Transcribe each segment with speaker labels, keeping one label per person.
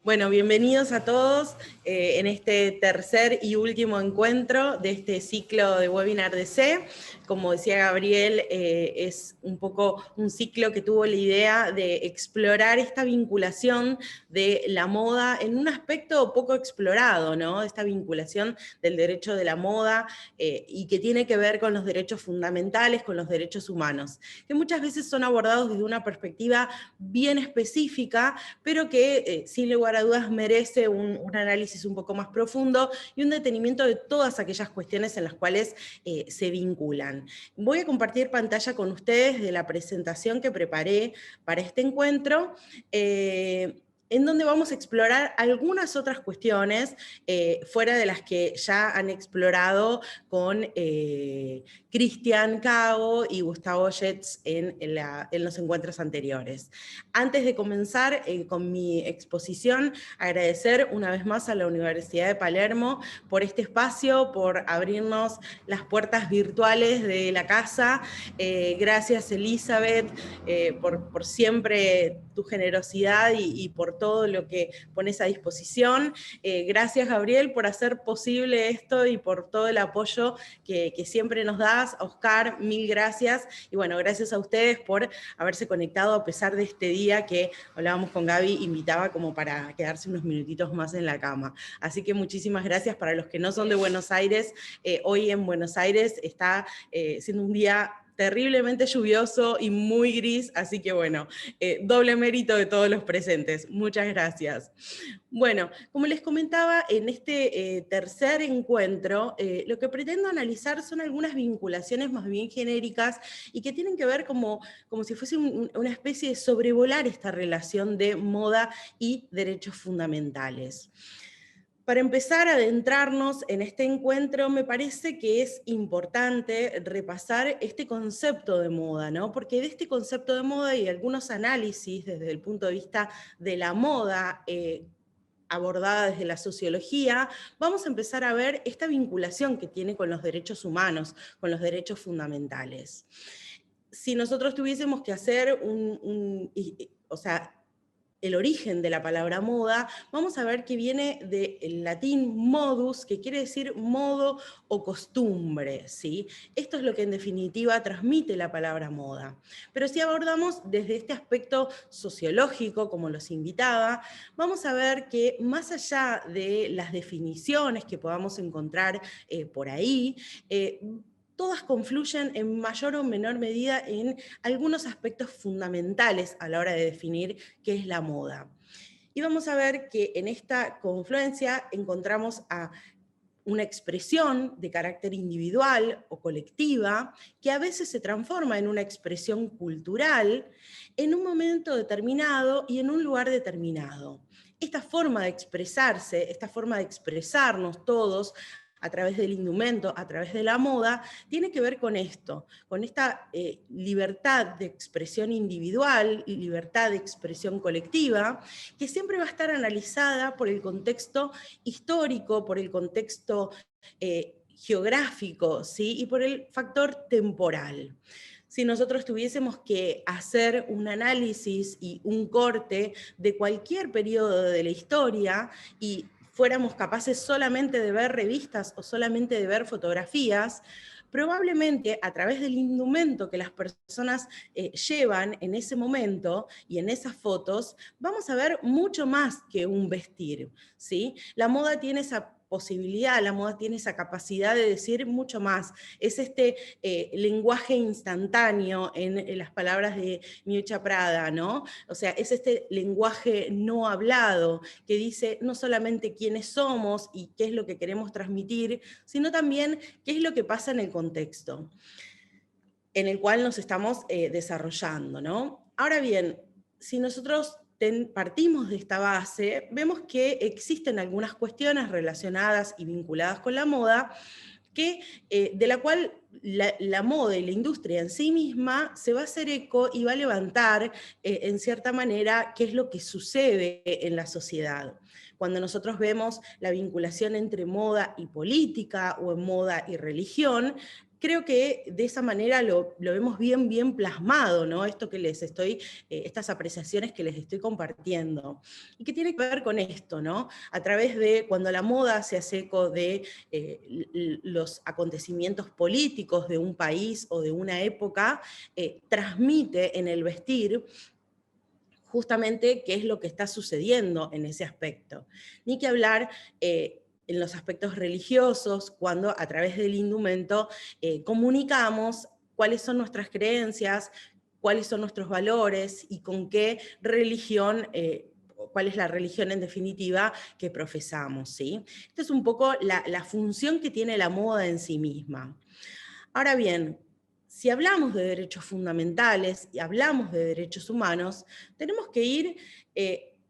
Speaker 1: Bueno, bienvenidos a todos en este tercer y último encuentro de este ciclo de webinar DC. Como decía Gabriel, es un poco un ciclo que tuvo la idea de explorar esta vinculación de la moda en un aspecto poco explorado, ¿no? Esta vinculación del derecho de la moda y que tiene que ver con los derechos fundamentales, con los derechos humanos, que muchas veces son abordados desde una perspectiva bien específica, pero que sin lugar a dudas merece un análisis un poco más profundo y un detenimiento de todas aquellas cuestiones en las cuales se vinculan. Voy a compartir pantalla con ustedes de la presentación que preparé para este encuentro, en donde vamos a explorar algunas otras cuestiones fuera de las que ya han explorado con Cristian Cabo y Gustavo Jetz en los encuentros anteriores. Antes de comenzar con mi exposición, agradecer una vez más a la Universidad de Palermo por este espacio, por abrirnos las puertas virtuales de la casa. Gracias, Elizabeth, por siempre tu generosidad y por todo lo que pones a disposición. Gracias, Gabriel, por hacer posible esto y por todo el apoyo que siempre nos das. Oscar, mil gracias. Y bueno, gracias a ustedes por haberse conectado a pesar de este día que hablábamos con Gaby, invitaba como para quedarse unos minutitos más en la cama. Así que muchísimas gracias. Para los que no son de Buenos Aires, hoy en Buenos Aires está siendo un día terriblemente lluvioso y muy gris, así que bueno, doble mérito de todos los presentes. Muchas gracias. Bueno, como les comentaba, en este tercer encuentro, lo que pretendo analizar son algunas vinculaciones más bien genéricas y que tienen que ver como si fuese una especie de sobrevolar esta relación de moda y derechos fundamentales. Para empezar a adentrarnos en este encuentro, me parece que es importante repasar este concepto de moda, ¿no? Porque de este concepto de moda y algunos análisis desde el punto de vista de la moda, abordada desde la sociología, vamos a empezar a ver esta vinculación que tiene con los derechos humanos, con los derechos fundamentales. Si nosotros tuviésemos que hacer el origen de la palabra moda, vamos a ver que viene del latín modus, que quiere decir modo o costumbre, ¿sí? Esto es lo que en definitiva transmite la palabra moda. Pero si abordamos desde este aspecto sociológico, como los invitaba, vamos a ver que más allá de las definiciones que podamos encontrar por ahí, todas confluyen en mayor o menor medida en algunos aspectos fundamentales a la hora de definir qué es la moda. Y vamos a ver que en esta confluencia encontramos a una expresión de carácter individual o colectiva que a veces se transforma en una expresión cultural en un momento determinado y en un lugar determinado. Esta forma de expresarse, esta forma de expresarnos todos a través del indumento, a través de la moda, tiene que ver con esto, con esta libertad de expresión individual y libertad de expresión colectiva, que siempre va a estar analizada por el contexto histórico, por el contexto geográfico, ¿sí? Y por el factor temporal. Si nosotros tuviésemos que hacer un análisis y un corte de cualquier periodo de la historia y fuéramos capaces solamente de ver revistas o solamente de ver fotografías, probablemente a través del indumento que las personas llevan en ese momento y en esas fotos, vamos a ver mucho más que un vestir, ¿sí? La moda tiene esa posibilidad, la moda tiene esa capacidad de decir mucho más. Es este lenguaje instantáneo en las palabras de Miuccia Prada, ¿no? O sea, es este lenguaje no hablado que dice no solamente quiénes somos y qué es lo que queremos transmitir, sino también qué es lo que pasa en el contexto en el cual nos estamos desarrollando, ¿no? Ahora bien, si nosotros partimos de esta base, vemos que existen algunas cuestiones relacionadas y vinculadas con la moda, de la cual la moda y la industria en sí misma se va a hacer eco y va a levantar, en cierta manera, qué es lo que sucede en la sociedad. Cuando nosotros vemos la vinculación entre moda y política o en moda y religión, creo que de esa manera lo vemos bien plasmado, ¿no? Esto que les estoy, estas apreciaciones que les estoy compartiendo. Y que tiene que ver con esto, ¿no? A través de cuando la moda se hace eco de los acontecimientos políticos de un país o de una época, transmite en el vestir justamente qué es lo que está sucediendo en ese aspecto. Ni que hablar en los aspectos religiosos, cuando a través del indumento comunicamos cuáles son nuestras creencias, cuáles son nuestros valores y con qué religión, cuál es la religión en definitiva que profesamos, ¿sí? Esta es un poco la función que tiene la moda en sí misma. Ahora bien, si hablamos de derechos fundamentales y hablamos de derechos humanos, tenemos que ir,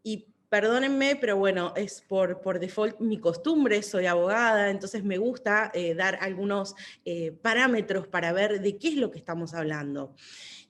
Speaker 1: y perdónenme, pero bueno, es por default mi costumbre, soy abogada, entonces me gusta dar algunos parámetros para ver de qué es lo que estamos hablando.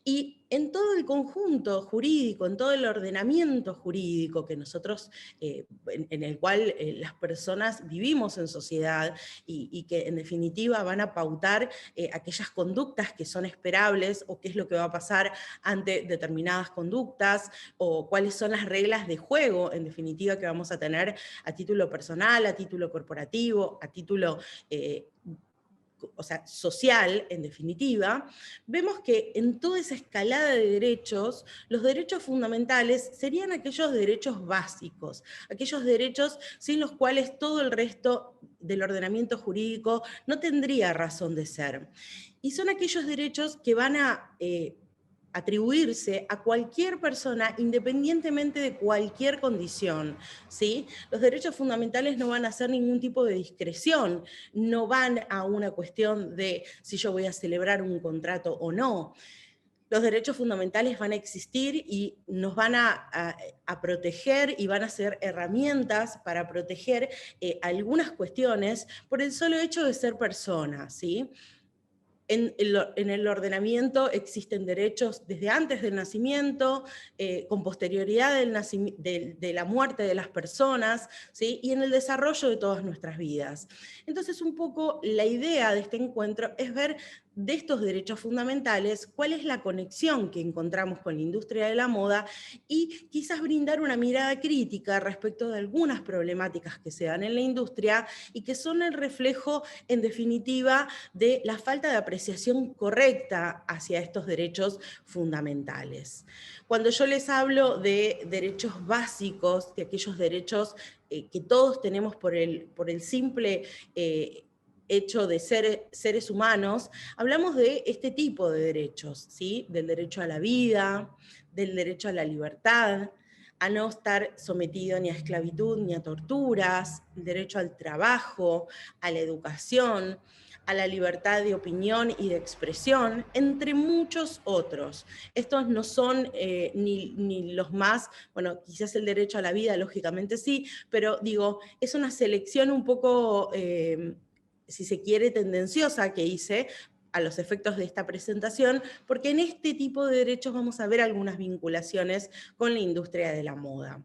Speaker 1: Y en todo el conjunto jurídico, en todo el ordenamiento jurídico que nosotros, en el cual las personas vivimos en sociedad y que en definitiva van a pautar aquellas conductas que son esperables o qué es lo que va a pasar ante determinadas conductas o cuáles son las reglas de juego, en definitiva, que vamos a tener a título personal, a título corporativo, a título o sea, social, en definitiva, vemos que en toda esa escalada de derechos, los derechos fundamentales serían aquellos derechos básicos, aquellos derechos sin los cuales todo el resto del ordenamiento jurídico no tendría razón de ser. Y son aquellos derechos que van a atribuirse a cualquier persona independientemente de cualquier condición, ¿sí? Los derechos fundamentales no van a hacer ningún tipo de discreción, no van a una cuestión de si yo voy a celebrar un contrato o no. Los derechos fundamentales van a existir y nos van a proteger y van a ser herramientas para proteger algunas cuestiones por el solo hecho de ser personas, ¿sí? En el ordenamiento existen derechos desde antes del nacimiento, con posterioridad de la muerte de las personas, ¿sí? Y en el desarrollo de todas nuestras vidas. Entonces, un poco la idea de este encuentro es ver de estos derechos fundamentales cuál es la conexión que encontramos con la industria de la moda y quizás brindar una mirada crítica respecto de algunas problemáticas que se dan en la industria y que son el reflejo, en definitiva, de la falta de apreciación correcta hacia estos derechos fundamentales. Cuando yo les hablo de derechos básicos, de aquellos derechos que todos tenemos por el simple hecho de ser seres humanos, hablamos de este tipo de derechos, ¿sí? Del derecho a la vida, del derecho a la libertad, a no estar sometido ni a esclavitud ni a torturas, el derecho al trabajo, a la educación, a la libertad de opinión y de expresión, entre muchos otros. Estos no son ni los más, bueno, quizás el derecho a la vida, lógicamente sí, pero digo, es una selección un poco, si se quiere, tendenciosa que hice a los efectos de esta presentación, porque en este tipo de derechos vamos a ver algunas vinculaciones con la industria de la moda.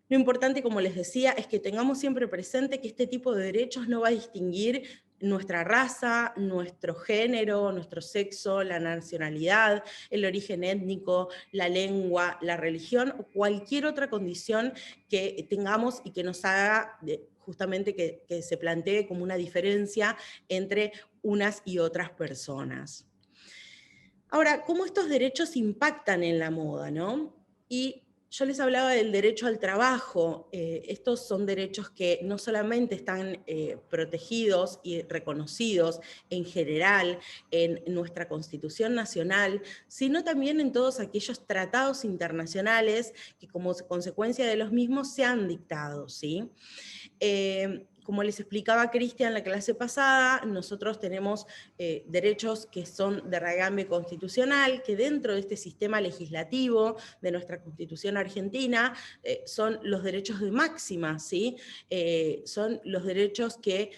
Speaker 1: Lo importante, como les decía, es que tengamos siempre presente que este tipo de derechos no va a distinguir nuestra raza, nuestro género, nuestro sexo, la nacionalidad, el origen étnico, la lengua, la religión o cualquier otra condición que tengamos y que nos haga justamente que se plantee como una diferencia entre unas y otras personas. Ahora, ¿cómo estos derechos impactan en la moda, no? Y yo les hablaba del derecho al trabajo. Estos son derechos que no solamente están protegidos y reconocidos en general en nuestra Constitución Nacional, sino también en todos aquellos tratados internacionales que como consecuencia de los mismos se han dictado, ¿sí? Como les explicaba Cristian en la clase pasada, nosotros tenemos derechos que son de raigambre constitucional, que dentro de este sistema legislativo de nuestra Constitución argentina son los derechos de máxima, ¿sí? Son los derechos que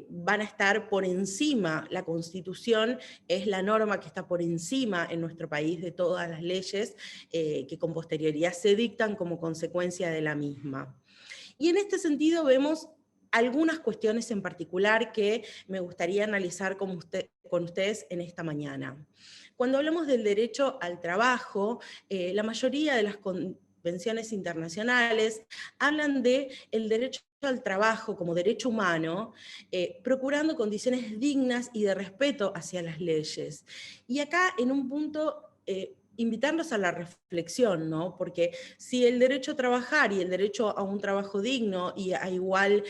Speaker 1: van a estar por encima. La Constitución es la norma que está por encima en nuestro país de todas las leyes que con posterioridad se dictan como consecuencia de la misma. Y en este sentido vemos algunas cuestiones en particular que me gustaría analizar con ustedes en esta mañana. Cuando hablamos del derecho al trabajo, la mayoría de las convenciones internacionales hablan de el derecho al trabajo como derecho humano, procurando condiciones dignas y de respeto hacia las leyes. Y acá, en un punto, invitarlos a la reflexión, ¿no? Porque si el derecho a trabajar y el derecho a un trabajo digno y a igual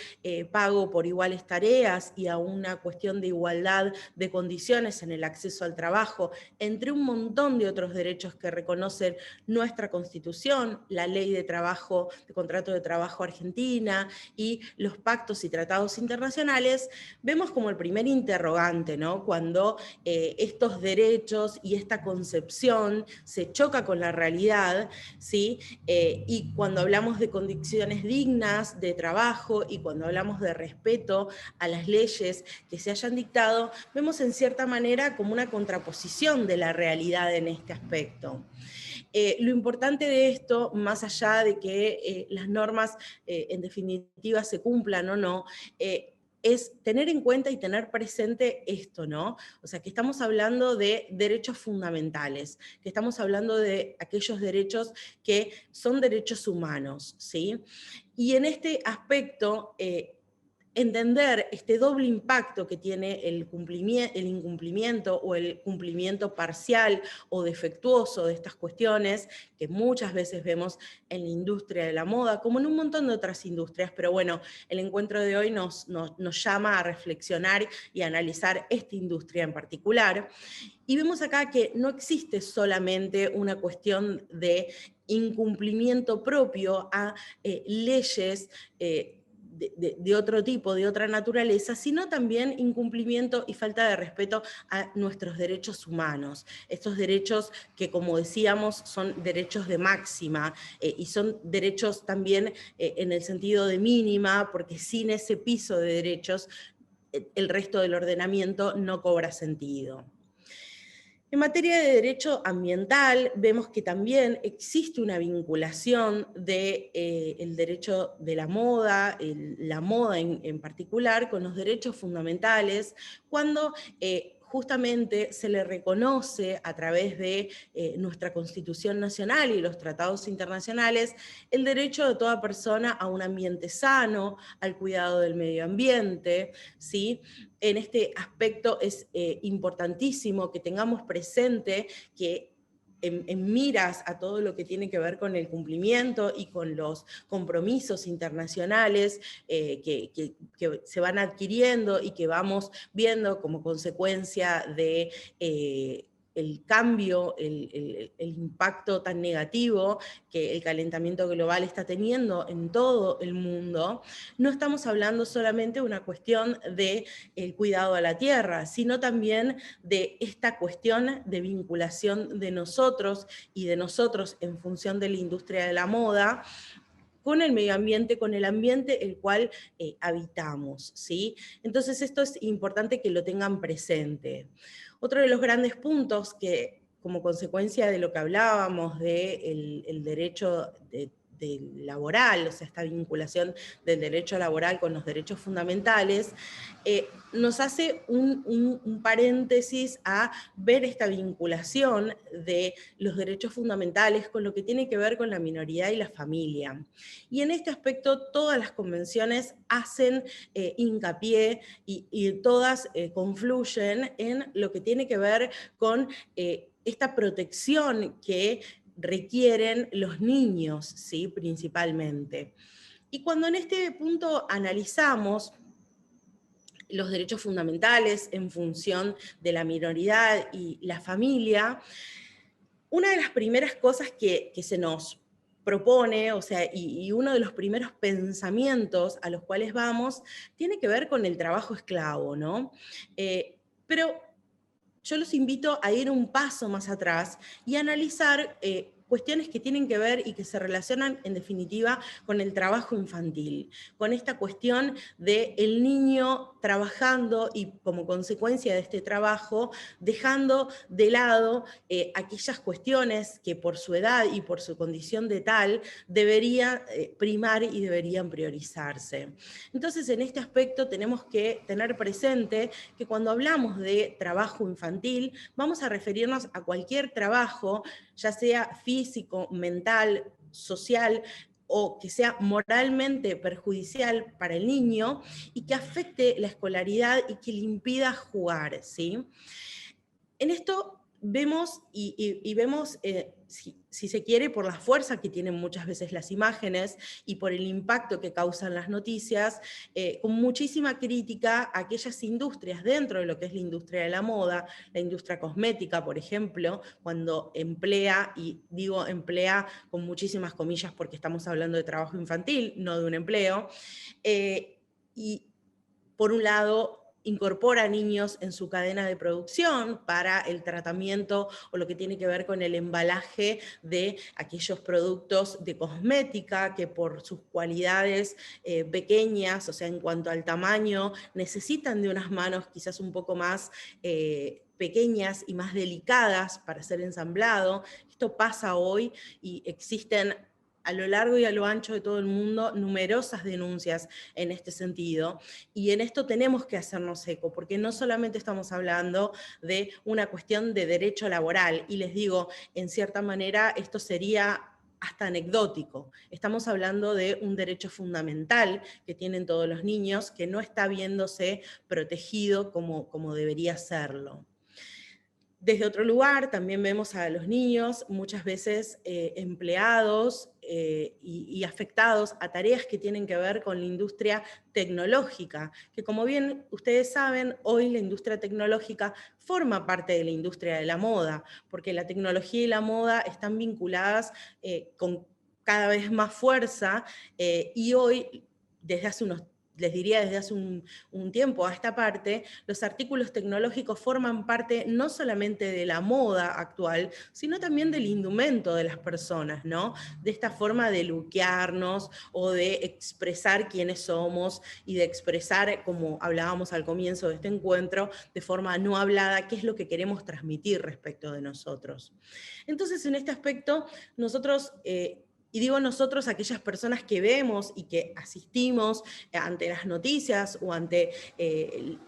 Speaker 1: pago por iguales tareas y a una cuestión de igualdad de condiciones en el acceso al trabajo, entre un montón de otros derechos que reconocen nuestra Constitución, la Ley de Trabajo, de Contrato de Trabajo Argentina y los pactos y tratados internacionales, vemos como el primer interrogante, ¿no? Cuando estos derechos y esta concepción se choca con la realidad, ¿sí? Y cuando hablamos de condiciones dignas de trabajo y cuando hablamos de respeto a las leyes que se hayan dictado, vemos en cierta manera como una contraposición de la realidad en este aspecto. Lo importante de esto, más allá de que las normas en definitiva se cumplan o no, es tener en cuenta y tener presente esto, ¿no? O sea, que estamos hablando de derechos fundamentales, que estamos hablando de aquellos derechos que son derechos humanos, ¿sí? Y en este aspecto, entender este doble impacto que tiene el incumplimiento o el cumplimiento parcial o defectuoso de estas cuestiones, que muchas veces vemos en la industria de la moda, como en un montón de otras industrias, pero bueno, el encuentro de hoy nos llama a reflexionar y a analizar esta industria en particular. Y vemos acá que no existe solamente una cuestión de incumplimiento propio a leyes de otro tipo, de otra naturaleza, sino también incumplimiento y falta de respeto a nuestros derechos humanos. Estos derechos que, como decíamos, son derechos de máxima y son derechos también en el sentido de mínima, porque sin ese piso de derechos el resto del ordenamiento no cobra sentido. En materia de derecho ambiental, vemos que también existe una vinculación del derecho de la moda, la moda en particular, con los derechos fundamentales, cuando justamente se le reconoce a través de nuestra Constitución Nacional y los tratados internacionales el derecho de toda persona a un ambiente sano, al cuidado del medio ambiente, ¿sí? En este aspecto es importantísimo que tengamos presente que en miras a todo lo que tiene que ver con el cumplimiento y con los compromisos internacionales que se van adquiriendo y que vamos viendo como consecuencia de el cambio, el impacto tan negativo que el calentamiento global está teniendo en todo el mundo, no estamos hablando solamente de una cuestión de el cuidado a la tierra, sino también de esta cuestión de vinculación de nosotros y de nosotros en función de la industria de la moda, con el medio ambiente, con el ambiente el cual habitamos, ¿sí? Entonces esto es importante que lo tengan presente. Otro de los grandes puntos que, como consecuencia de lo que hablábamos del el derecho laboral, o sea, esta vinculación del derecho laboral con los derechos fundamentales, nos hace un paréntesis a ver esta vinculación de los derechos fundamentales con lo que tiene que ver con la minoridad y la familia. Y en este aspecto todas las convenciones hacen hincapié y todas confluyen en lo que tiene que ver con esta protección que requieren los niños, ¿sí? Principalmente. Y cuando en este punto analizamos los derechos fundamentales en función de la minoridad y la familia, una de las primeras cosas que se nos propone, o sea, y uno de los primeros pensamientos a los cuales vamos, tiene que ver con el trabajo esclavo, ¿no? Pero yo los invito a ir un paso más atrás y analizar cuestiones que tienen que ver y que se relacionan en definitiva con el trabajo infantil, con esta cuestión de el niño trabajando y como consecuencia de este trabajo dejando de lado aquellas cuestiones que por su edad y por su condición de tal deberían primar y deberían priorizarse. Entonces en este aspecto tenemos que tener presente que cuando hablamos de trabajo infantil vamos a referirnos a cualquier trabajo, ya sea físico, mental, social, o que sea moralmente perjudicial para el niño y que afecte la escolaridad y que le impida jugar, ¿sí? En esto vemos, y vemos, si se quiere, por la fuerza que tienen muchas veces las imágenes y por el impacto que causan las noticias, con muchísima crítica a aquellas industrias dentro de lo que es la industria de la moda, la industria cosmética, por ejemplo, cuando emplea, y digo emplea con muchísimas comillas porque estamos hablando de trabajo infantil, no de un empleo, y por un lado, incorpora niños en su cadena de producción para el tratamiento o lo que tiene que ver con el embalaje de aquellos productos de cosmética que por sus cualidades pequeñas, o sea, en cuanto al tamaño, necesitan de unas manos quizás un poco más pequeñas y más delicadas para ser ensamblado. Esto pasa hoy y existen a lo largo y a lo ancho de todo el mundo numerosas denuncias en este sentido. Y en esto tenemos que hacernos eco, porque no solamente estamos hablando de una cuestión de derecho laboral, y les digo, en cierta manera esto sería hasta anecdótico. Estamos hablando de un derecho fundamental que tienen todos los niños, que no está viéndose protegido como debería serlo. Desde otro lugar también vemos a los niños muchas veces empleados y afectados a tareas que tienen que ver con la industria tecnológica, que como bien ustedes saben, hoy la industria tecnológica forma parte de la industria de la moda, porque la tecnología y la moda están vinculadas con cada vez más fuerza y hoy, desde hace unos les diría desde hace un tiempo a esta parte, los artículos tecnológicos forman parte no solamente de la moda actual, sino también del indumento de las personas, ¿no? De esta forma de luquearnos o de expresar quiénes somos y de expresar, como hablábamos al comienzo de este encuentro, de forma no hablada, qué es lo que queremos transmitir respecto de nosotros. Entonces, en este aspecto, nosotros... y digo nosotros, aquellas personas que vemos y que asistimos ante las noticias o ante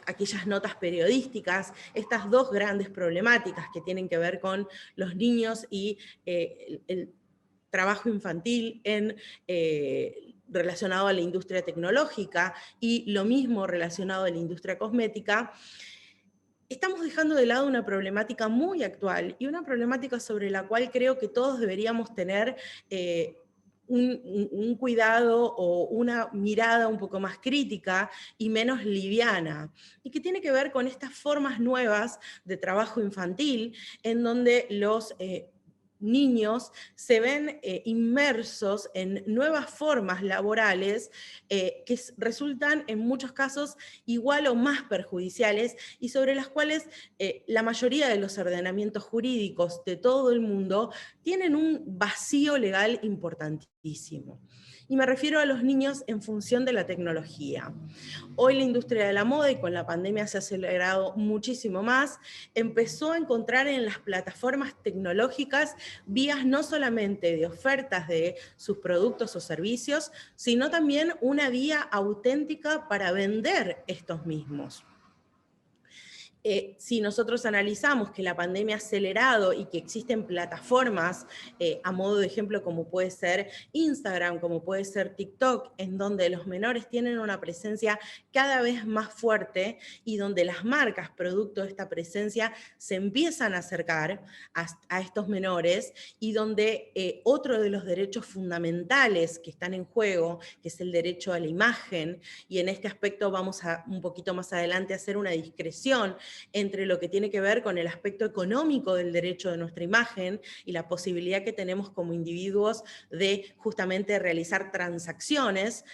Speaker 1: aquellas notas periodísticas, estas dos grandes problemáticas que tienen que ver con los niños y el trabajo infantil relacionado a la industria tecnológica y lo mismo relacionado a la industria cosmética, estamos dejando de lado una problemática muy actual y una problemática sobre la cual creo que todos deberíamos tener un cuidado o una mirada un poco más crítica y menos liviana, y que tiene que ver con estas formas nuevas de trabajo infantil en donde los niños se ven inmersos en nuevas formas laborales que resultan en muchos casos igual o más perjudiciales y sobre las cuales la mayoría de los ordenamientos jurídicos de todo el mundo tienen un vacío legal importantísimo. Y me refiero a los niños en función de la tecnología. Hoy la industria de la moda, y con la pandemia se ha acelerado muchísimo más, empezó a encontrar en las plataformas tecnológicas vías no solamente de ofertas de sus productos o servicios, sino también una vía auténtica para vender estos mismos. Si nosotros analizamos que la pandemia ha acelerado y que existen plataformas, a modo de ejemplo como puede ser Instagram, como puede ser TikTok, en donde los menores tienen una presencia cada vez más fuerte y donde las marcas, producto de esta presencia, se empiezan a acercar a estos menores y donde otro de los derechos fundamentales que están en juego, que es el derecho a la imagen, y en este aspecto vamos a un poquito más adelante a hacer una discreción entre lo que tiene que ver con el aspecto económico del derecho de nuestra imagen y la posibilidad que tenemos como individuos de justamente realizar transacciones,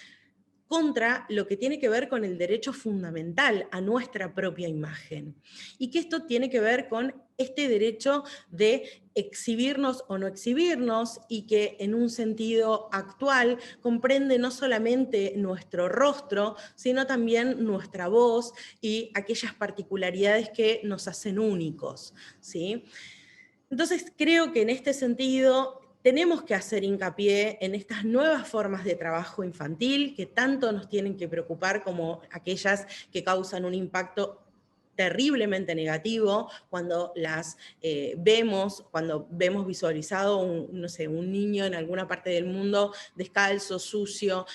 Speaker 1: contra lo que tiene que ver con el derecho fundamental a nuestra propia imagen. Y que esto tiene que ver con este derecho de exhibirnos o no exhibirnos, y que en un sentido actual comprende no solamente nuestro rostro, sino también nuestra voz y aquellas particularidades que nos hacen únicos, ¿sí? Entonces creo que en este sentido tenemos que hacer hincapié en estas nuevas formas de trabajo infantil que tanto nos tienen que preocupar como aquellas que causan un impacto terriblemente negativo cuando las cuando vemos visualizado no sé, un niño en alguna parte del mundo descalzo, sucio,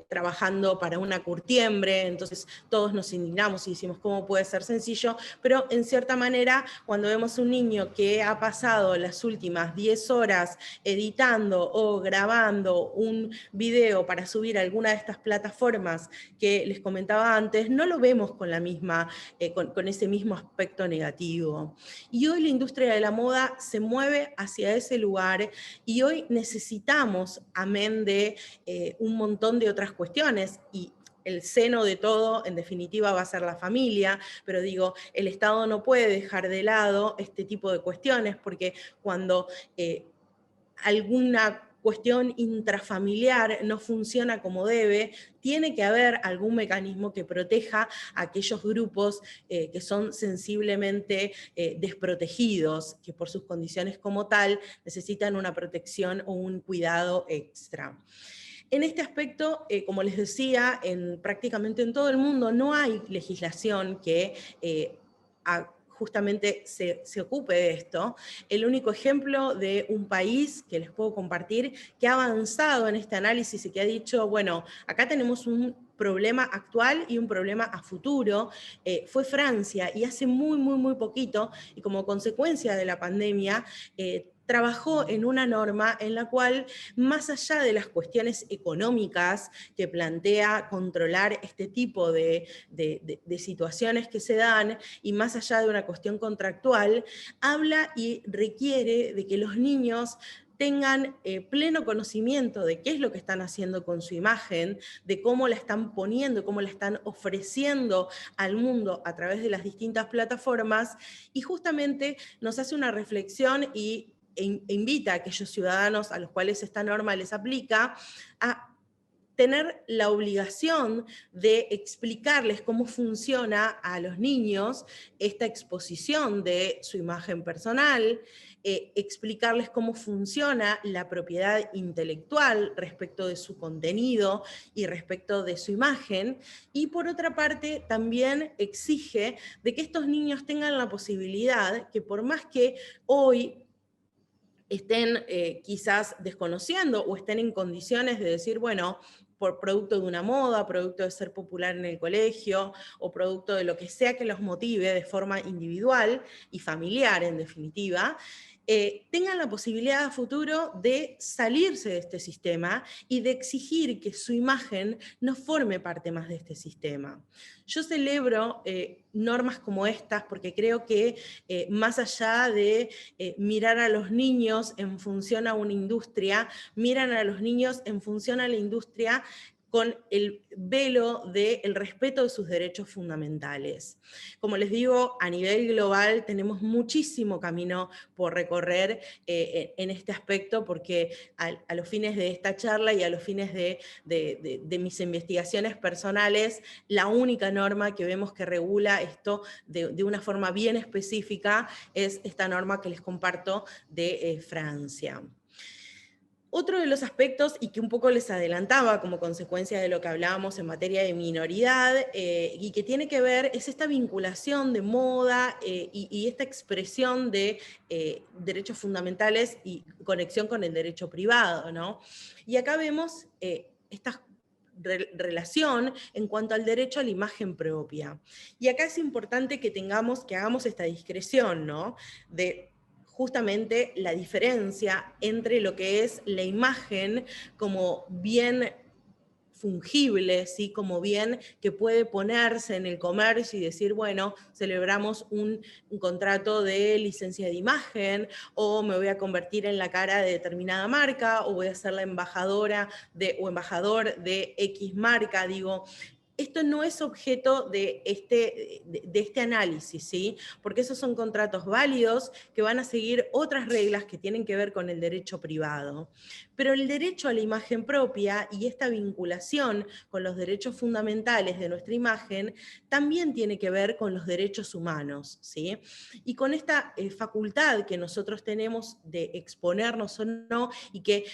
Speaker 1: trabajando para una curtiembre. Entonces todos nos indignamos y decimos cómo puede ser sencillo, pero en cierta manera cuando vemos un niño que ha pasado las últimas 10 horas editando o grabando un video para subir a alguna de estas plataformas que les comentaba antes, no lo vemos con la misma, con ese mismo aspecto negativo. Y hoy la industria de la moda se mueve hacia ese lugar y hoy necesitamos, amén de un montón de otras cuestiones, y el seno de todo, en definitiva, va a ser la familia, pero digo, el Estado no puede dejar de lado este tipo de cuestiones, porque cuando alguna cuestión intrafamiliar no funciona como debe, tiene que haber algún mecanismo que proteja a aquellos grupos que son sensiblemente desprotegidos, que por sus condiciones como tal necesitan una protección o un cuidado extra. En este aspecto, como les decía, prácticamente en todo el mundo no hay legislación que justamente se ocupe de esto. El único ejemplo de un país que les puedo compartir que ha avanzado en este análisis y que ha dicho, bueno, acá tenemos un problema actual y un problema a futuro, fue Francia, y hace muy poquito, y como consecuencia de la pandemia, trabajó en una norma en la cual, más allá de las cuestiones económicas que plantea controlar este tipo de situaciones que se dan, y más allá de una cuestión contractual, habla y requiere de que los niños tengan pleno conocimiento de qué es lo que están haciendo con su imagen, de cómo la están poniendo, cómo la están ofreciendo al mundo a través de las distintas plataformas, y justamente nos hace una reflexión e invita a aquellos ciudadanos a los cuales esta norma les aplica a tener la obligación de explicarles cómo funciona a los niños esta exposición de su imagen personal, explicarles cómo funciona la propiedad intelectual respecto de su contenido y respecto de su imagen, y por otra parte también exige de que estos niños tengan la posibilidad que, por más que hoy estén quizás desconociendo o estén en condiciones de decir, bueno, por producto de una moda, producto de ser popular en el colegio, o producto de lo que sea que los motive de forma individual y familiar, en definitiva, tengan la posibilidad a futuro de salirse de este sistema y de exigir que su imagen no forme parte más de este sistema. Yo celebro normas como estas porque creo que más allá de mirar a los niños en función a una industria, miran a los niños en función a la industria con el velo del respeto de sus derechos fundamentales. Como les digo, a nivel global tenemos muchísimo camino por recorrer en este aspecto, porque a los fines de esta charla y a los fines de mis investigaciones personales, la única norma que vemos que regula esto de una forma bien específica es esta norma que les comparto de Francia. Otro de los aspectos, y que un poco les adelantaba como consecuencia de lo que hablábamos en materia de minoridad, y que tiene que ver, es esta vinculación de moda y esta expresión de derechos fundamentales y conexión con el derecho privado, ¿no? Y acá vemos esta relación en cuanto al derecho a la imagen propia. Y acá es importante que hagamos esta discreción, ¿no? De justamente la diferencia entre lo que es la imagen como bien fungible, ¿sí? Como bien que puede ponerse en el comercio y decir, bueno, celebramos un contrato de licencia de imagen, o me voy a convertir en la cara de determinada marca, o voy a ser la embajadora o embajador de X marca. Digo, esto no es objeto de este análisis, ¿sí? Porque esos son contratos válidos que van a seguir otras reglas que tienen que ver con el derecho privado. Pero el derecho a la imagen propia y esta vinculación con los derechos fundamentales de nuestra imagen también tiene que ver con los derechos humanos, ¿sí? Y con esta facultad que nosotros tenemos de exponernos o no, y que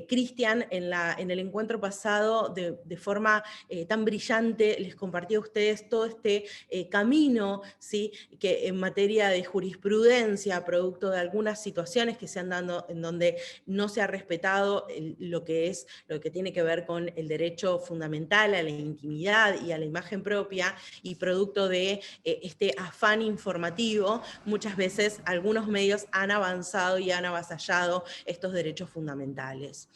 Speaker 1: Cristian en el encuentro pasado de forma tan brillante les compartí a ustedes todo este camino, ¿sí? Que en materia de jurisprudencia, producto de algunas situaciones que se han dado en donde no se ha respetado lo que tiene que ver con el derecho fundamental a la intimidad y a la imagen propia, y producto de este afán informativo, muchas veces algunos medios han avanzado y han avasallado estos derechos fundamentales.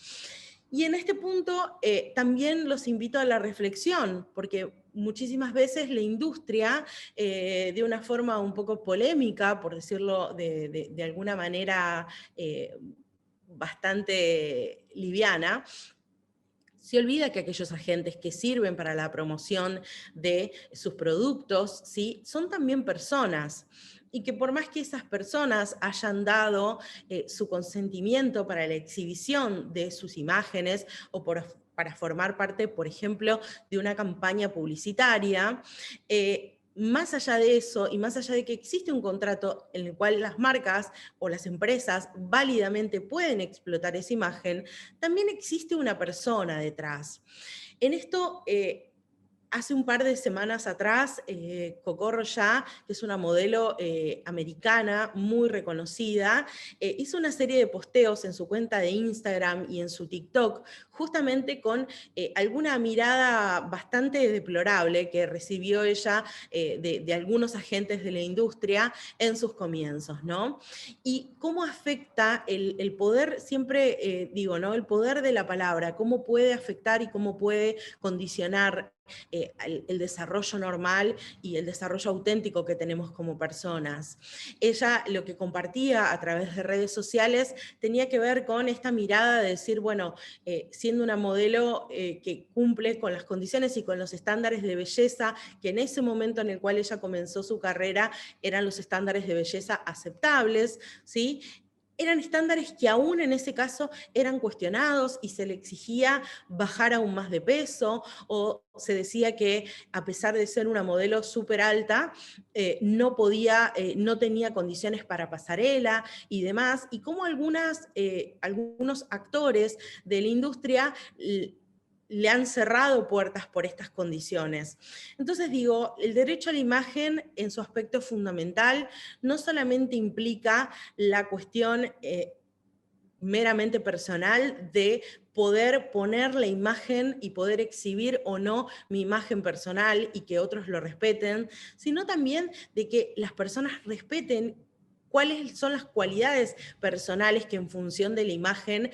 Speaker 1: Y en este punto también los invito a la reflexión, porque muchísimas veces la industria, de una forma un poco polémica, por decirlo de alguna manera bastante liviana, se olvida que aquellos agentes que sirven para la promoción de sus productos, ¿sí? Son también personas, y que por más que esas personas hayan dado su consentimiento para la exhibición de sus imágenes o para formar parte, por ejemplo, de una campaña publicitaria, más allá de eso, y más allá de que existe un contrato en el cual las marcas o las empresas válidamente pueden explotar esa imagen, también existe una persona detrás. En esto, hace un par de semanas atrás, Coco Roya, que es una modelo americana muy reconocida, hizo una serie de posteos en su cuenta de Instagram y en su TikTok, justamente con alguna mirada bastante deplorable que recibió ella de algunos agentes de la industria en sus comienzos, ¿no? Y cómo afecta el poder, siempre digo, ¿no? El poder de la palabra, cómo puede afectar y cómo puede condicionar el desarrollo normal y el desarrollo auténtico que tenemos como personas. Ella lo que compartía a través de redes sociales tenía que ver con esta mirada de decir, bueno, siendo una modelo que cumple con las condiciones y con los estándares de belleza, que en ese momento en el cual ella comenzó su carrera eran los estándares de belleza aceptables, ¿sí? Eran estándares que aún en ese caso eran cuestionados y se le exigía bajar aún más de peso, o se decía que a pesar de ser una modelo súper alta, no podía, no tenía condiciones para pasarela y demás, y como algunos actores de la industria le han cerrado puertas por estas condiciones. Entonces digo, el derecho a la imagen en su aspecto fundamental no solamente implica la cuestión meramente personal de poder poner la imagen y poder exhibir o no mi imagen personal y que otros lo respeten, sino también de que las personas respeten cuáles son las cualidades personales que en función de la imagen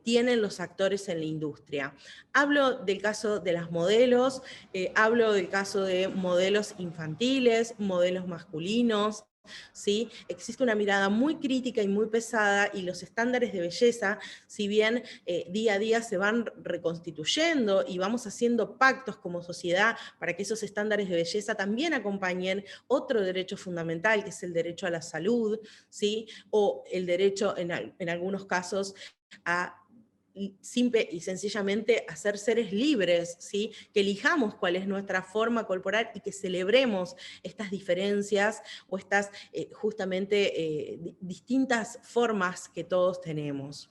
Speaker 1: tienen los actores en la industria. Hablo del caso de las modelos, hablo del caso de modelos infantiles, modelos masculinos, ¿sí? Existe una mirada muy crítica y muy pesada, y los estándares de belleza, si bien día a día se van reconstituyendo y vamos haciendo pactos como sociedad para que esos estándares de belleza también acompañen otro derecho fundamental, que es el derecho a la salud, ¿sí? O el derecho, en algunos casos, a simple y sencillamente a ser seres libres, ¿sí? Que elijamos cuál es nuestra forma corporal y que celebremos estas diferencias o estas justamente distintas formas que todos tenemos.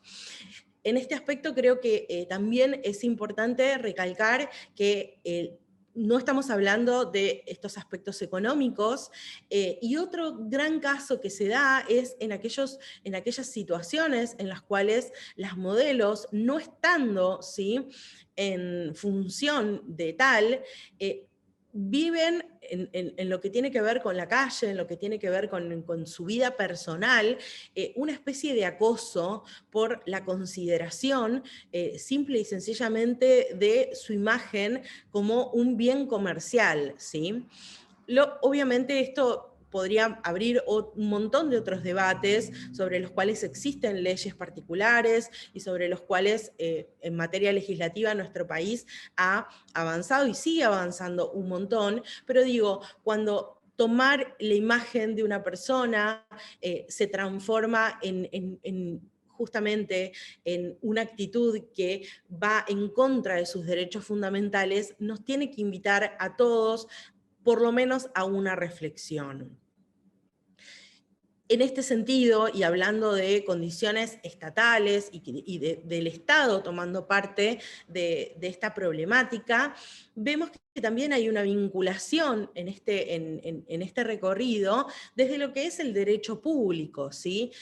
Speaker 1: En este aspecto creo que también es importante recalcar que no estamos hablando de estos aspectos económicos, y otro gran caso que se da es en aquellas situaciones en las cuales las modelos, no estando, ¿sí?, en función de tal, viven en lo que tiene que ver con la calle, en lo que tiene que ver con su vida personal, una especie de acoso por la consideración simple y sencillamente de su imagen como un bien comercial, ¿sí? Obviamente esto podría abrir un montón de otros debates sobre los cuales existen leyes particulares y sobre los cuales en materia legislativa nuestro país ha avanzado y sigue avanzando un montón, pero digo, cuando tomar la imagen de una persona se transforma justamente en una actitud que va en contra de sus derechos fundamentales, nos tiene que invitar a todos, por lo menos, a una reflexión. En este sentido, y hablando de condiciones estatales y del Estado tomando parte de esta problemática, vemos que también hay una vinculación en este recorrido desde lo que es el derecho público, ¿sí?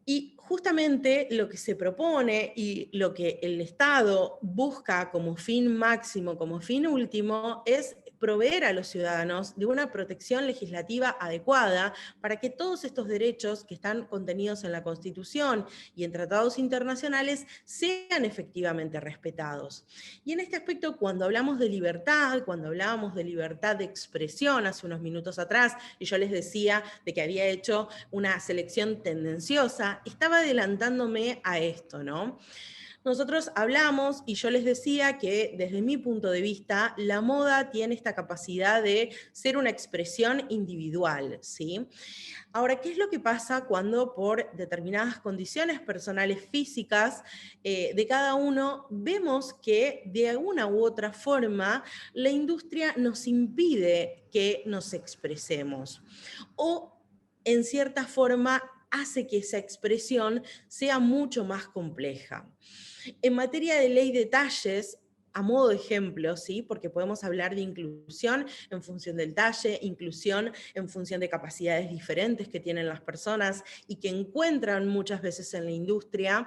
Speaker 1: Y justamente lo que se propone y lo que el Estado busca como fin máximo, como fin último, es proveer a los ciudadanos de una protección legislativa adecuada para que todos estos derechos que están contenidos en la Constitución y en tratados internacionales sean efectivamente respetados. Y en este aspecto, cuando hablamos de libertad, cuando hablábamos de libertad de expresión hace unos minutos atrás, y yo les decía de que había hecho una selección tendenciosa, estaba adelantándome a esto, ¿no? Nosotros hablamos y yo les decía que desde mi punto de vista la moda tiene esta capacidad de ser una expresión individual, ¿sí? Ahora, ¿qué es lo que pasa cuando por determinadas condiciones personales físicas de cada uno vemos que de alguna u otra forma la industria nos impide que nos expresemos? O en cierta forma hace que esa expresión sea mucho más compleja. En materia de ley de talles, a modo de ejemplo, ¿sí? Porque podemos hablar de inclusión en función del talle, inclusión en función de capacidades diferentes que tienen las personas y que encuentran muchas veces en la industria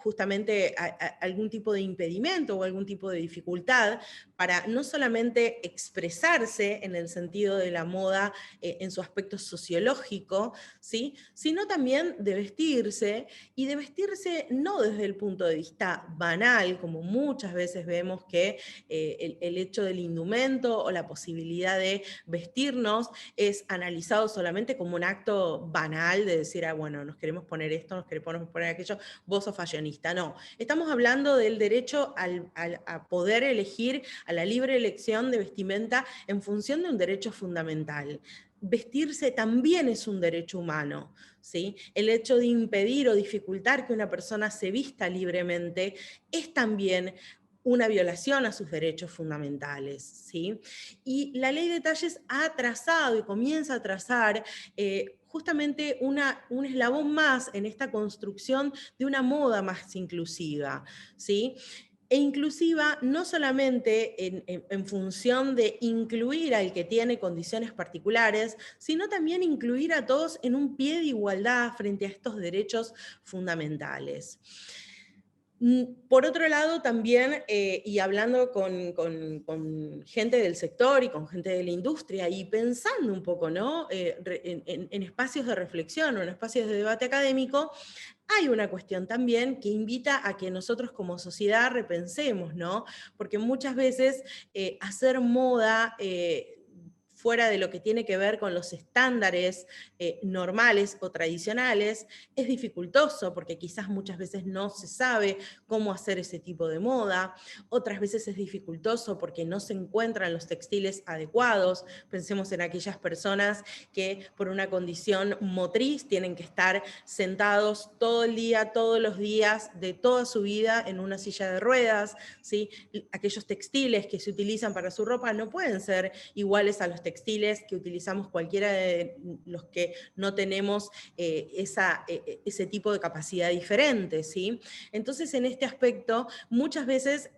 Speaker 1: justamente algún tipo de impedimento o algún tipo de dificultad para no solamente expresarse en el sentido de la moda en su aspecto sociológico, ¿sí? Sino también de vestirse, y de vestirse no desde el punto de vista banal, como muchas veces vemos que el hecho del indumento o la posibilidad de vestirnos es analizado solamente como un acto banal de decir, ah, bueno, nos queremos poner esto, nos queremos poner aquello, vos sos fashionista. No, estamos hablando del derecho a poder elegir, a la libre elección de vestimenta en función de un derecho fundamental. Vestirse también es un derecho humano, ¿sí? El hecho de impedir o dificultar que una persona se vista libremente es también una violación a sus derechos fundamentales, ¿sí? Y la ley de talles ha trazado y comienza a trazar justamente un eslabón más en esta construcción de una moda más inclusiva, ¿sí? E inclusiva no solamente en función de incluir al que tiene condiciones particulares, sino también incluir a todos en un pie de igualdad frente a estos derechos fundamentales. Por otro lado, también, y hablando con gente del sector y con gente de la industria, y pensando un poco, ¿no? En espacios de reflexión o en espacios de debate académico, hay una cuestión también que invita a que nosotros como sociedad repensemos, ¿no? Porque muchas veces hacer moda fuera de lo que tiene que ver con los estándares normales o tradicionales, es dificultoso porque quizás muchas veces no se sabe cómo hacer ese tipo de moda, otras veces es dificultoso porque no se encuentran los textiles adecuados. Pensemos en aquellas personas que por una condición motriz tienen que estar sentados todo el día, todos los días de toda su vida en una silla de ruedas, ¿sí? Aquellos textiles que se utilizan para su ropa no pueden ser iguales a los textiles que utilizamos cualquiera de los que no tenemos ese tipo de capacidad diferente, ¿sí? Entonces, en este aspecto, muchas veces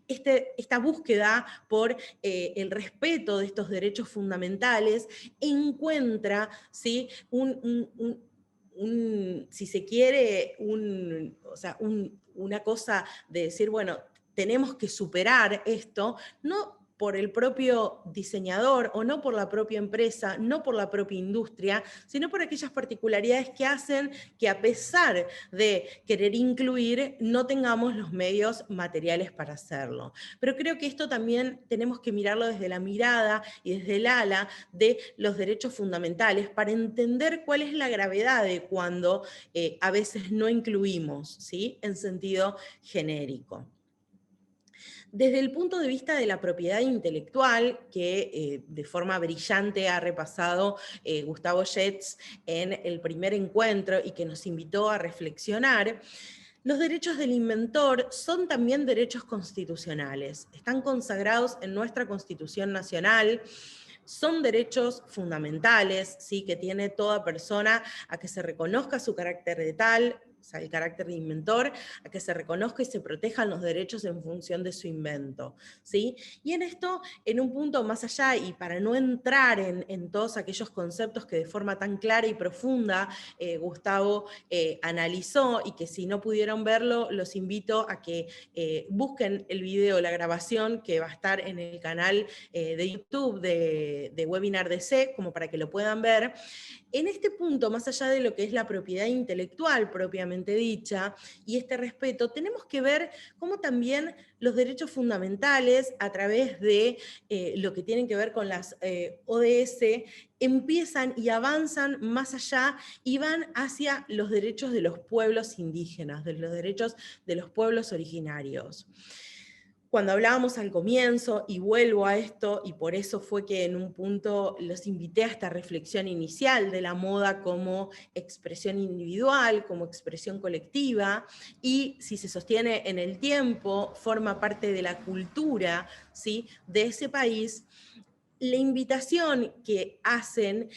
Speaker 1: esta búsqueda por el respeto de estos derechos fundamentales encuentra, ¿sí? Si se quiere, una cosa de decir, bueno, tenemos que superar esto, no por el propio diseñador o no por la propia empresa, no por la propia industria, sino por aquellas particularidades que hacen que a pesar de querer incluir, no tengamos los medios materiales para hacerlo. Pero creo que esto también tenemos que mirarlo desde la mirada y desde el ala de los derechos fundamentales para entender cuál es la gravedad de cuando a veces no incluimos, ¿sí? En sentido genérico. Desde el punto de vista de la propiedad intelectual, que de forma brillante ha repasado Gustavo Jetz en el primer encuentro y que nos invitó a reflexionar, los derechos del inventor son también derechos constitucionales. Están consagrados en nuestra Constitución Nacional. Son derechos fundamentales, ¿sí? Que tiene toda persona a que se reconozca su carácter de tal, o sea, el carácter de inventor, a que se reconozca y se protejan los derechos en función de su invento, ¿sí? Y en esto, en un punto más allá, y para no entrar en todos aquellos conceptos que de forma tan clara y profunda Gustavo analizó, y que si no pudieron verlo, los invito a que busquen el video, la grabación, que va a estar en el canal de YouTube de Webinar DC, como para que lo puedan ver. En este punto, más allá de lo que es la propiedad intelectual propiamente dicha y este respeto, tenemos que ver cómo también los derechos fundamentales a través de lo que tienen que ver con las ODS empiezan y avanzan más allá y van hacia los derechos de los pueblos indígenas, de los derechos de los pueblos originarios. Cuando hablábamos al comienzo, y vuelvo a esto, y por eso fue que en un punto los invité a esta reflexión inicial de la moda como expresión individual, como expresión colectiva, y si se sostiene en el tiempo, forma parte de la cultura, ¿sí?, de ese país. La invitación que hacen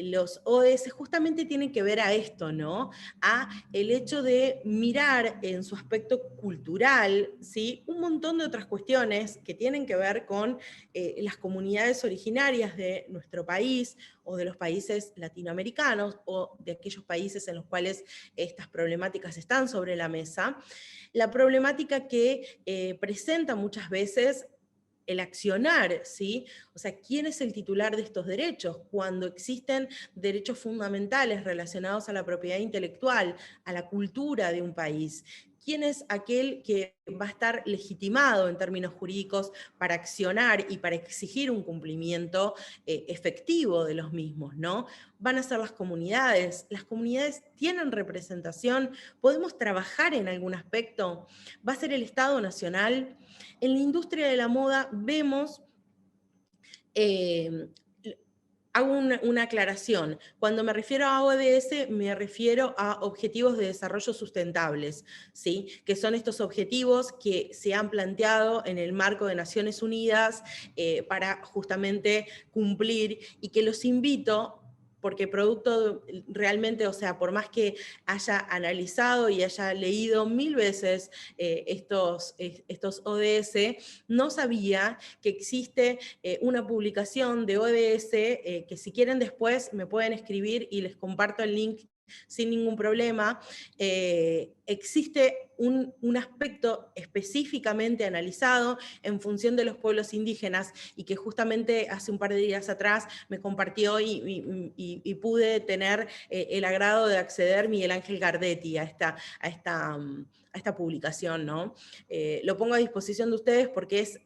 Speaker 1: los ODS justamente tiene que ver a esto, ¿no? A el hecho de mirar en su aspecto cultural, ¿sí?, un montón de otras cuestiones que tienen que ver con las comunidades originarias de nuestro país o de los países latinoamericanos o de aquellos países en los cuales estas problemáticas están sobre la mesa. La problemática que presenta muchas veces el accionar, ¿sí? O sea, ¿quién es el titular de estos derechos? Cuando existen derechos fundamentales relacionados a la propiedad intelectual, a la cultura de un país, ¿quién es aquel que va a estar legitimado en términos jurídicos para accionar y para exigir un cumplimiento efectivo de los mismos, ¿no? Van a ser las comunidades tienen representación, podemos trabajar en algún aspecto, va a ser el Estado Nacional. En la industria de la moda vemos, hago una aclaración, cuando me refiero a ODS me refiero a Objetivos de Desarrollo Sustentables, ¿sí?, que son estos objetivos que se han planteado en el marco de Naciones Unidas para justamente cumplir, y que los invito, porque producto realmente, o sea, por más que haya analizado y haya leído 1000 veces estos ODS, no sabía que existe una publicación de ODS que si quieren después me pueden escribir y les comparto el link sin ningún problema. Existe un aspecto específicamente analizado en función de los pueblos indígenas y que justamente hace un par de días atrás me compartió y pude tener el agrado de acceder Miguel Ángel Gardetti a esta publicación, ¿no? Lo pongo a disposición de ustedes porque es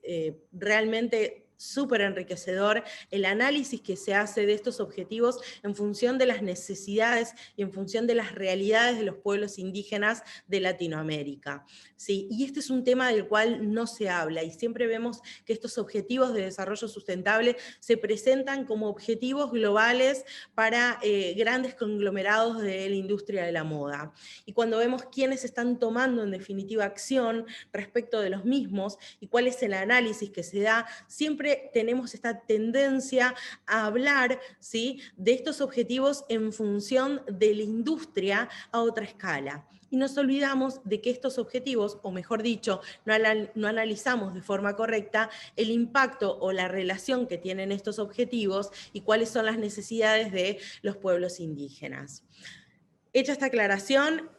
Speaker 1: realmente súper enriquecedor el análisis que se hace de estos objetivos en función de las necesidades y en función de las realidades de los pueblos indígenas de Latinoamérica, ¿sí? Y este es un tema del cual no se habla, y siempre vemos que estos objetivos de desarrollo sustentable se presentan como objetivos globales para grandes conglomerados de la industria de la moda. Y cuando vemos quiénes están tomando en definitiva acción respecto de los mismos y cuál es el análisis que se da, siempre tenemos esta tendencia a hablar, ¿sí?, de estos objetivos en función de la industria a otra escala. Y nos olvidamos de que estos objetivos, o mejor dicho, no analizamos de forma correcta el impacto o la relación que tienen estos objetivos y cuáles son las necesidades de los pueblos indígenas. Hecha esta aclaración,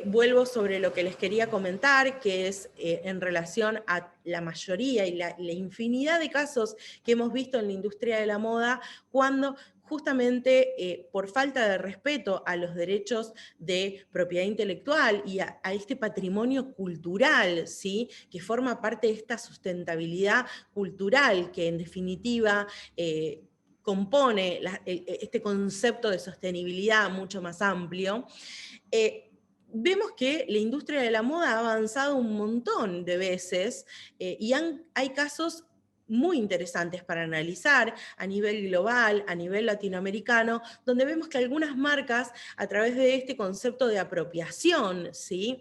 Speaker 1: vuelvo sobre lo que les quería comentar, que es en relación a la mayoría y la infinidad de casos que hemos visto en la industria de la moda, cuando justamente por falta de respeto a los derechos de propiedad intelectual y a este patrimonio cultural, ¿sí?, que forma parte de esta sustentabilidad cultural, que en definitiva compone este concepto de sostenibilidad mucho más amplio, vemos que la industria de la moda ha avanzado un montón de veces y hay casos muy interesantes para analizar a nivel global, a nivel latinoamericano, donde vemos que algunas marcas, a través de este concepto de apropiación, ¿sí?,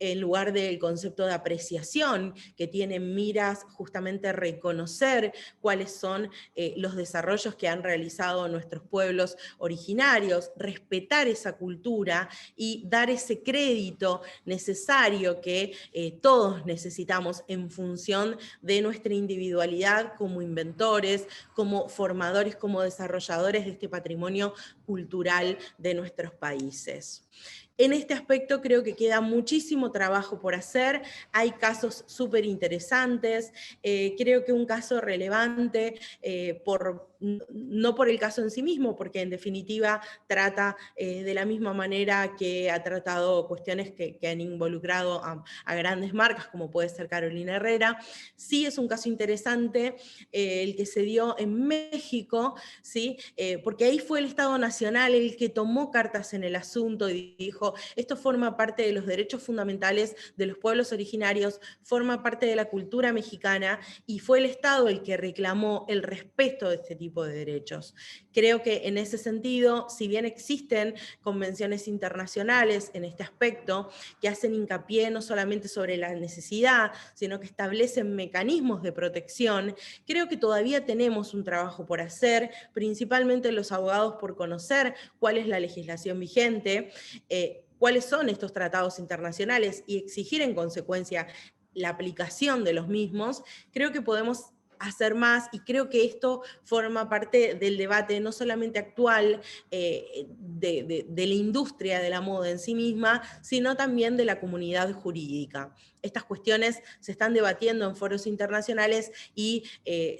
Speaker 1: en lugar del concepto de apreciación, que tiene miras justamente reconocer cuáles son los desarrollos que han realizado nuestros pueblos originarios, respetar esa cultura y dar ese crédito necesario que todos necesitamos en función de nuestra individualidad como inventores, como formadores, como desarrolladores de este patrimonio cultural de nuestros países. En este aspecto creo que queda muchísimo trabajo por hacer, hay casos súper interesantes, creo que un caso relevante, no por el caso en sí mismo, porque en definitiva trata de la misma manera que ha tratado cuestiones que han involucrado a grandes marcas, como puede ser Carolina Herrera. Sí es un caso interesante el que se dio en México, ¿sí? Porque ahí fue el Estado Nacional el que tomó cartas en el asunto y dijo, esto forma parte de los derechos fundamentales de los pueblos originarios, forma parte de la cultura mexicana, y fue el Estado el que reclamó el respeto de este tipo de derechos. Creo que en ese sentido, si bien existen convenciones internacionales en este aspecto, que hacen hincapié no solamente sobre la necesidad, sino que establecen mecanismos de protección, creo que todavía tenemos un trabajo por hacer, principalmente los abogados por conocer cuál es la legislación vigente, cuáles son estos tratados internacionales y exigir en consecuencia la aplicación de los mismos. Creo que podemos hacer más y creo que esto forma parte del debate no solamente actual de la industria de la moda en sí misma, sino también de la comunidad jurídica. Estas cuestiones se están debatiendo en foros internacionales y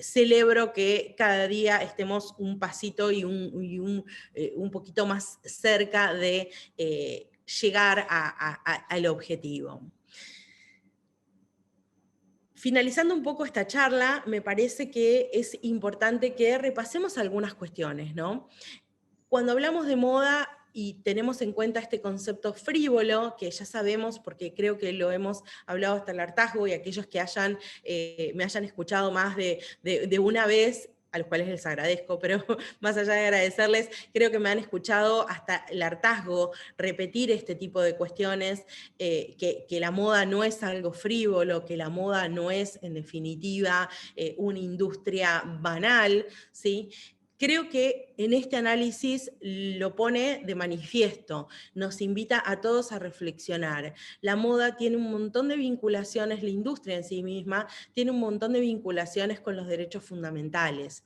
Speaker 1: celebro que cada día estemos un pasito y un poquito más cerca de llegar al objetivo. Finalizando un poco esta charla, me parece que es importante que repasemos algunas cuestiones, ¿no? Cuando hablamos de moda y tenemos en cuenta este concepto frívolo, que ya sabemos, porque creo que lo hemos hablado hasta el hartazgo, y aquellos que me hayan escuchado más de una vez, a los cuales les agradezco, pero más allá de agradecerles, creo que me han escuchado hasta el hartazgo repetir este tipo de cuestiones, que la moda no es algo frívolo, que la moda no es, en definitiva, una industria banal, ¿sí? Creo que en este análisis lo pone de manifiesto, nos invita a todos a reflexionar. La moda tiene un montón de vinculaciones, la industria en sí misma tiene un montón de vinculaciones con los derechos fundamentales.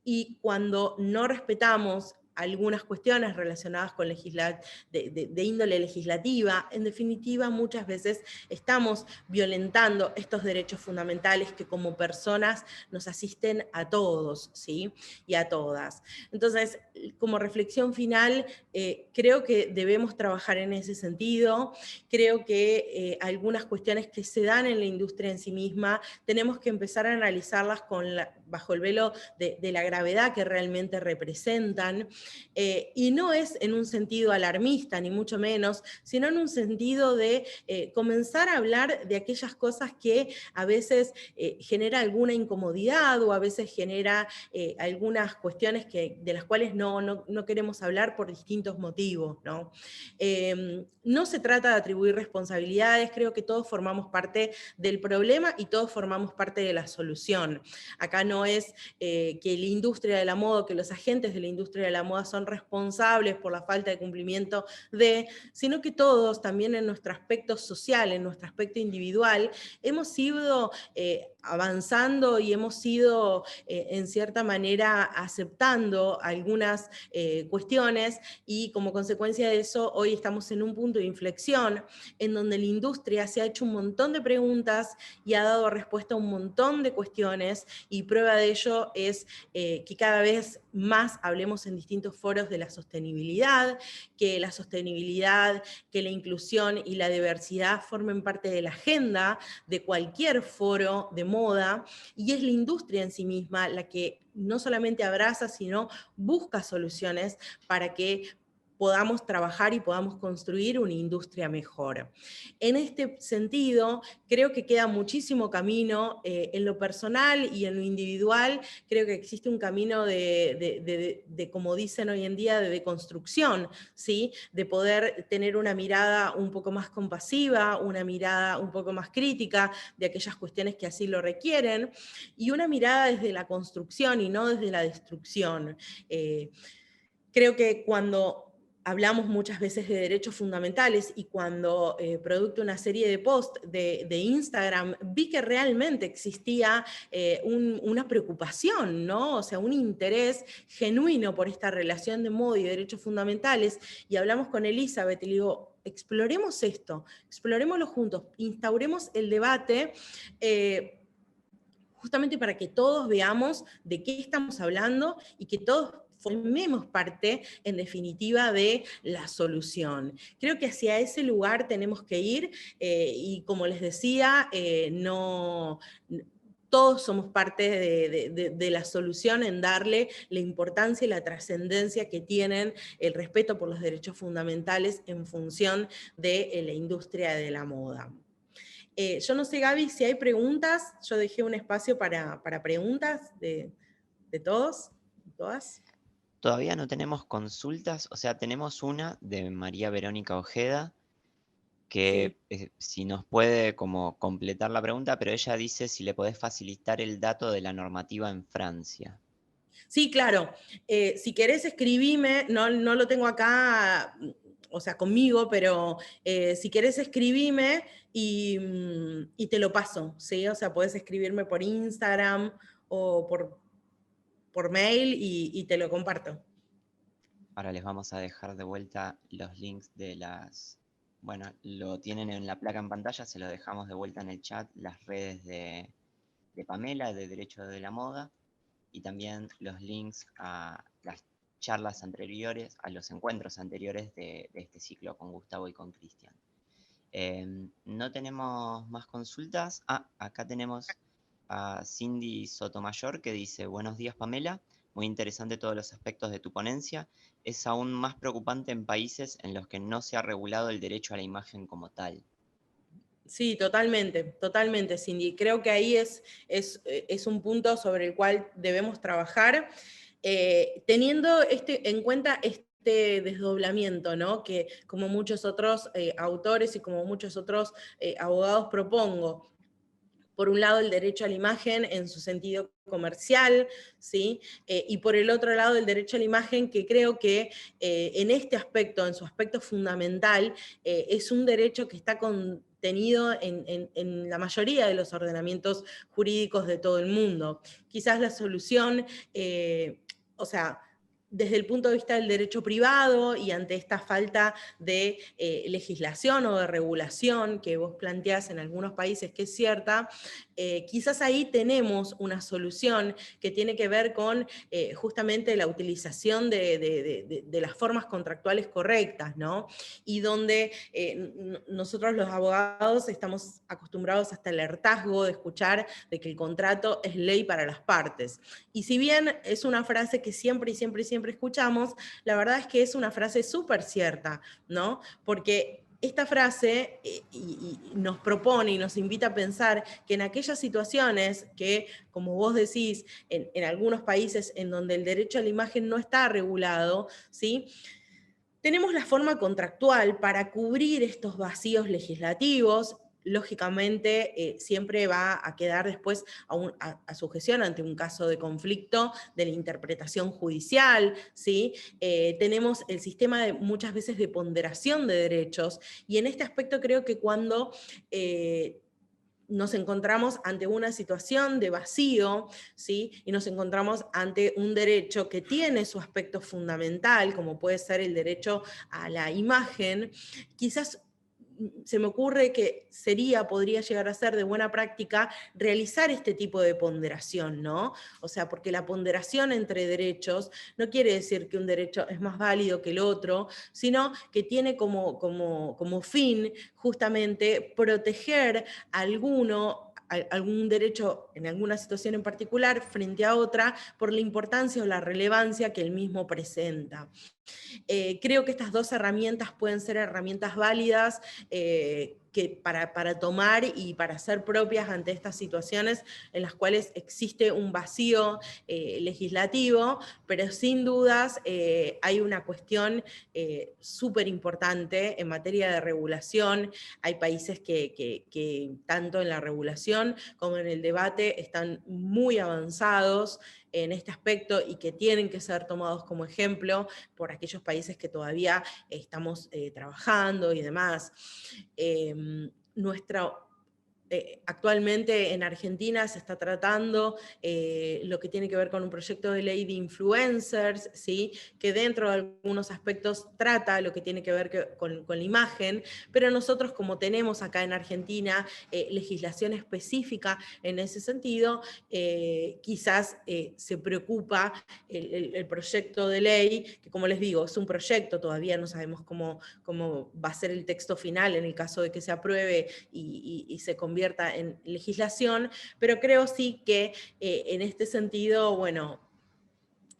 Speaker 1: Y cuando no respetamos algunas cuestiones relacionadas con de índole legislativa, en definitiva muchas veces estamos violentando estos derechos fundamentales que como personas nos asisten a todos, ¿sí?, y a todas. Entonces, como reflexión final, creo que debemos trabajar en ese sentido, creo que algunas cuestiones que se dan en la industria en sí misma, tenemos que empezar a analizarlas bajo el velo de la gravedad que realmente representan, y no es en un sentido alarmista, ni mucho menos, sino en un sentido de comenzar a hablar de aquellas cosas que a veces genera alguna incomodidad o a veces genera algunas cuestiones de las cuales no queremos hablar por distintos motivos, ¿no? No se trata de atribuir responsabilidades, creo que todos formamos parte del problema y todos formamos parte de la solución. Acá no es que la industria de la moda, que los agentes de la industria de la moda moda son responsables por la falta de cumplimiento de, sino que todos también en nuestro aspecto social, en nuestro aspecto individual, hemos ido avanzando y hemos ido en cierta manera aceptando algunas cuestiones, y como consecuencia de eso hoy estamos en un punto de inflexión en donde la industria se ha hecho un montón de preguntas y ha dado respuesta a un montón de cuestiones, y prueba de ello es que cada vez más hablemos en distintos foros de la sostenibilidad, que la sostenibilidad, que la inclusión y la diversidad formen parte de la agenda de cualquier foro de moda, y es la industria en sí misma la que no solamente abraza, sino busca soluciones para que podamos trabajar y podamos construir una industria mejor. En este sentido, creo que queda muchísimo camino en lo personal y en lo individual. Creo que existe un camino como dicen hoy en día, de deconstrucción, ¿sí? De poder tener una mirada un poco más compasiva, una mirada un poco más crítica de aquellas cuestiones que así lo requieren, y una mirada desde la construcción y no desde la destrucción. Creo que cuando hablamos muchas veces de derechos fundamentales, y cuando producto una serie de posts de Instagram, vi que realmente existía una preocupación, ¿no? O sea, un interés genuino por esta relación de moda y derechos fundamentales, y hablamos con Elizabeth y le digo, exploremos esto, explorémoslo juntos, instauremos el debate, justamente para que todos veamos de qué estamos hablando y que todos formemos parte, en definitiva, de la solución. Creo que hacia ese lugar tenemos que ir, y como les decía, todos somos parte de la solución en darle la importancia y la trascendencia que tienen el respeto por los derechos fundamentales en función de la industria de la moda. Yo no sé, Gaby, si hay preguntas. Yo dejé un espacio para preguntas de todos y todas.
Speaker 2: Todavía no tenemos consultas, o sea, tenemos una de María Verónica Ojeda,
Speaker 1: Sí.
Speaker 2: que si nos puede como completar la pregunta, pero ella dice si le podés facilitar el dato de la normativa en Francia.
Speaker 1: Sí, claro. Si querés escribime, no lo tengo acá, o sea, conmigo, pero si querés escribime y te lo paso, ¿sí? O sea, podés escribirme por Instagram o por mail y te lo comparto.
Speaker 2: Ahora les vamos a dejar de vuelta los links de las... Bueno, lo tienen en la placa en pantalla, se lo dejamos de vuelta en el chat, las redes de Pamela, de Derecho de la Moda, y también los links a las charlas anteriores, a los encuentros anteriores de este ciclo con Gustavo y con Cristian. No tenemos más consultas. Acá tenemos a Cindy Sotomayor que dice, buenos días Pamela, muy interesante todos los aspectos de tu ponencia. Es aún más preocupante en países en los que no se ha regulado el derecho a la imagen como tal.
Speaker 1: Sí, totalmente, totalmente, Cindy. Creo que ahí es un punto sobre el cual debemos trabajar, teniendo en cuenta este desdoblamiento, ¿no? Que como muchos otros autores y como muchos otros abogados propongo. Por un lado, el derecho a la imagen en su sentido comercial, ¿sí? Y por el otro lado, el derecho a la imagen, que creo que en este aspecto, en su aspecto fundamental, es un derecho que está contenido en la mayoría de los ordenamientos jurídicos de todo el mundo. Quizás la solución, o sea, desde el punto de vista del derecho privado y ante esta falta de legislación o de regulación que vos planteás en algunos países, que es cierta, quizás ahí tenemos una solución que tiene que ver con justamente la utilización de las formas contractuales correctas, ¿no? Y donde nosotros los abogados estamos acostumbrados hasta el hartazgo de escuchar de que el contrato es ley para las partes. Y si bien es una frase que siempre y siempre y siempre escuchamos, la verdad es que es una frase súper cierta, ¿no? Porque esta frase y nos propone y nos invita a pensar que en aquellas situaciones que, como vos decís, en algunos países en donde el derecho a la imagen no está regulado, ¿sí? Tenemos la forma contractual para cubrir estos vacíos legislativos, lógicamente siempre va a quedar después a sujeción ante un caso de conflicto de la interpretación judicial, ¿sí? Tenemos el sistema muchas veces de ponderación de derechos, y en este aspecto creo que cuando nos encontramos ante una situación de vacío, ¿sí? Y nos encontramos ante un derecho que tiene su aspecto fundamental, como puede ser el derecho a la imagen, quizás se me ocurre que podría llegar a ser de buena práctica realizar este tipo de ponderación, ¿no? O sea, porque la ponderación entre derechos no quiere decir que un derecho es más válido que el otro, sino que tiene como fin justamente proteger algún derecho en alguna situación en particular frente a otra por la importancia o la relevancia que el mismo presenta. Creo que estas dos herramientas pueden ser herramientas válidas para tomar y para ser propias ante estas situaciones en las cuales existe un vacío legislativo, pero sin dudas hay una cuestión súper importante en materia de regulación. Hay países que tanto en la regulación como en el debate están muy avanzados en este aspecto y que tienen que ser tomados como ejemplo por aquellos países que todavía estamos trabajando y demás. Actualmente en Argentina se está tratando lo que tiene que ver con un proyecto de ley de influencers, ¿sí? Que dentro de algunos aspectos trata lo que tiene que ver con la imagen, pero nosotros como tenemos acá en Argentina legislación específica en ese sentido, quizás se preocupa el proyecto de ley, que como les digo, es un proyecto, todavía no sabemos cómo va a ser el texto final en el caso de que se apruebe y se convierta en legislación, pero creo sí que en este sentido, bueno,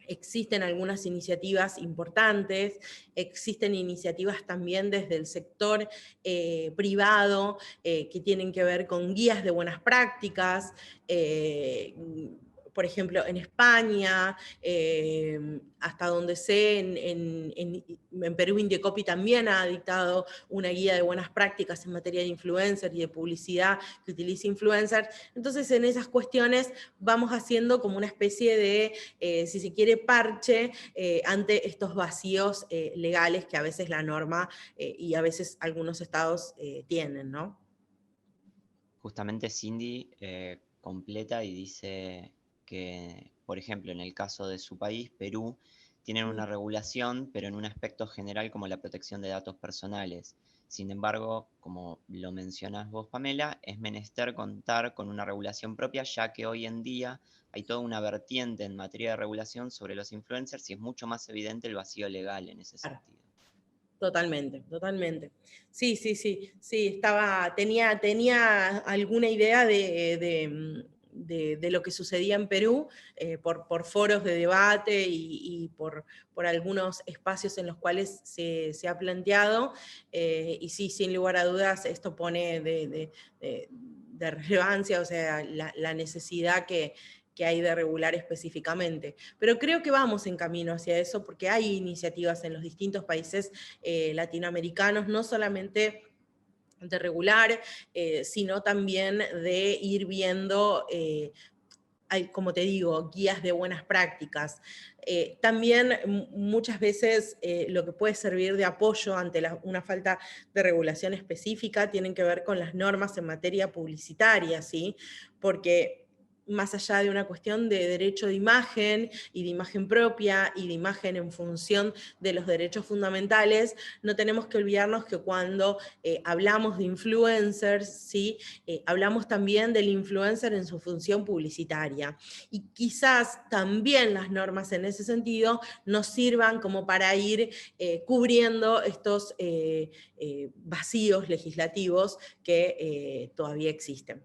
Speaker 1: existen algunas iniciativas importantes, existen iniciativas también desde el sector privado que tienen que ver con guías de buenas prácticas, por ejemplo, en España, hasta donde sé, en Perú Indiecopi también ha dictado una guía de buenas prácticas en materia de influencers y de publicidad que utiliza influencers. Entonces, en esas cuestiones vamos haciendo como una especie de, si se quiere, parche ante estos vacíos legales que a veces la norma y a veces algunos estados tienen, ¿no?
Speaker 2: Justamente Cindy completa y dice que, por ejemplo, en el caso de su país, Perú, tienen una regulación, pero en un aspecto general como la protección de datos personales. Sin embargo, como lo mencionas vos, Pamela, es menester contar con una regulación propia, ya que hoy en día hay toda una vertiente en materia de regulación sobre los influencers y es mucho más evidente el vacío legal en ese sentido.
Speaker 1: Totalmente, totalmente. Sí, sí, sí, sí, tenía alguna idea de lo que sucedía en Perú por foros de debate y por algunos espacios en los cuales se ha planteado, y sí, sin lugar a dudas, esto pone de relevancia, o sea, la necesidad que hay de regular específicamente. Pero creo que vamos en camino hacia eso porque hay iniciativas en los distintos países latinoamericanos, no solamente de regular, sino también de ir viendo, hay, como te digo, guías de buenas prácticas. También muchas veces lo que puede servir de apoyo ante una falta de regulación específica tienen que ver con las normas en materia publicitaria, ¿sí? Porque más allá de una cuestión de derecho de imagen y de imagen propia y de imagen en función de los derechos fundamentales, no tenemos que olvidarnos que cuando hablamos de influencers, ¿sí? Hablamos también del influencer en su función publicitaria. Y quizás también las normas en ese sentido nos sirvan como para ir cubriendo estos vacíos legislativos que todavía existen.